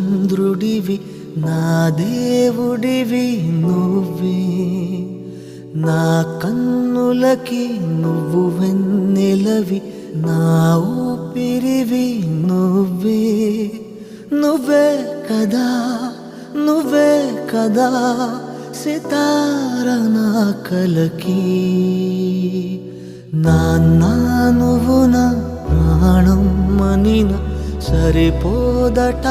చంద్రుడివి నా దేవుడివి నువ్వే, నా కన్నులకి నువ్వు వెన్నెలవి, నా ఊపిరివి నువ్వే. నువ్వే కదా, నువ్వే కదా సితార నా కలకి. నాన్న నువ్వు నా ప్రాణం మనిన సరిపోదట